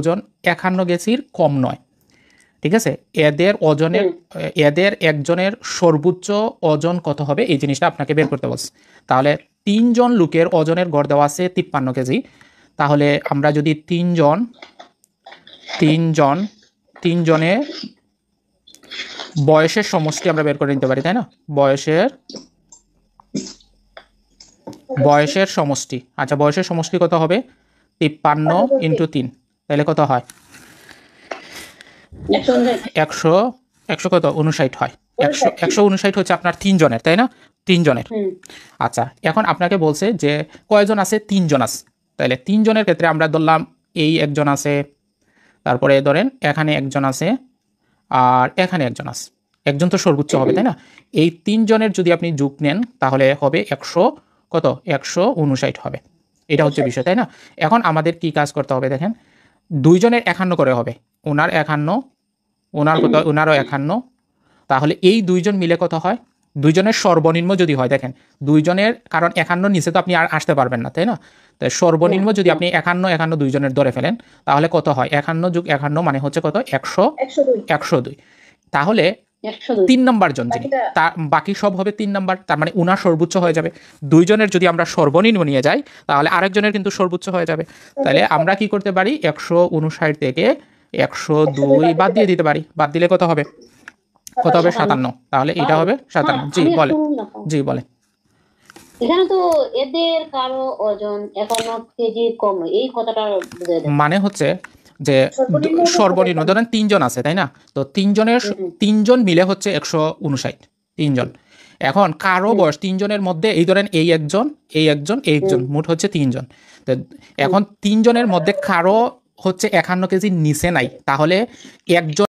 ওজন 51 কেজির কম নয়, ঠিক আছে। এদের একজনের সর্বোচ্চ ওজন কত হবে এই জিনিসটা আপনাকে বের করতে বলছে। তাহলে 3 জন লোকের ওজনের গড় দেওয়া আছে 53 কেজি। তাহলে আমরা যদি 3 জনের বয়সের সমষ্টি আমরা বের করে নিতে পারি, তাই না? বয়সের সমষ্টি, আচ্ছা বয়সের সমষ্টি কত হবে? 53 × 3, তাহলে কত হয়? 100 কত 59 হয়। 159 হচ্ছে আপনার 3 জনের, তাই না? 3 জনের। আচ্ছা, এখন আপনাকে বলছে যে কয়জন আছে? 3 জন আছে। তাহলে 3 জনের ক্ষেত্রে আমরা ধরলাম এই একজন আছে, তারপরে ধরেন এখানে একজন আছে, আর এখানে একজন আছে। একজন তো সর্বোচ্চ হবে, তাই না? এই 3 জনের যদি আপনি যোগ নেন তাহলে হবে 159 হবে। এটা হচ্ছে বিষয়, তাই না? এখন আমাদের কি কাজ করতে হবে দেখেন, 2 জনের 51 করে হবে, ওনার 51, ওনার কত? ওনারও 51। তাহলে এই 2 জন মিলে কত হয়? 2 জনের সর্বনিম্ন যদি হয়, দেখেন 2 জনের, কারণ 51 নিচে তো আপনি আর আসতে পারবেন না, তাই না? তাই সর্বনিম্ন যদি আপনি 51 2 জনের ধরে ফেলেন তাহলে কত হয়? 51 + 51 মানে হচ্ছে কত? 102। তাহলে 3 নম্বর জন যিনি, তা বাকি সব হবে 3 নম্বর, তার মানে উনার সর্বোচ্চ হয়ে যাবে। 2 জনের যদি আমরা সর্বনিম্ন নিয়ে যাই তাহলে আরেকজনের কিন্তু সর্বোচ্চ হয়ে যাবে। তাহলে আমরা কি করতে পারি? 159 থেকে 102 বাদ দিয়ে দিতে পারি। বাদ দিলে কত হবে? 57। তাহলে এটা হবে 57। জি বলে এখানে তো এদের কারো ওজন 51 কেজি কম, এই কথাটা বুঝাই দেন। মানে হচ্ছে যে সর্বনিম্ন ধরেন 3 জন আছে, তাই না? তো 3 জনের 3 জন মিলে হচ্ছে 159, 3 জন। এখন কারো বয়স 3 জনের মধ্যে এই ধরেন এই একজন, মোট হচ্ছে 3 জন। তো এখন 3 জনের মধ্যে কারো হচ্ছে 51 কেজির নিচে নাই, তাহলে একজন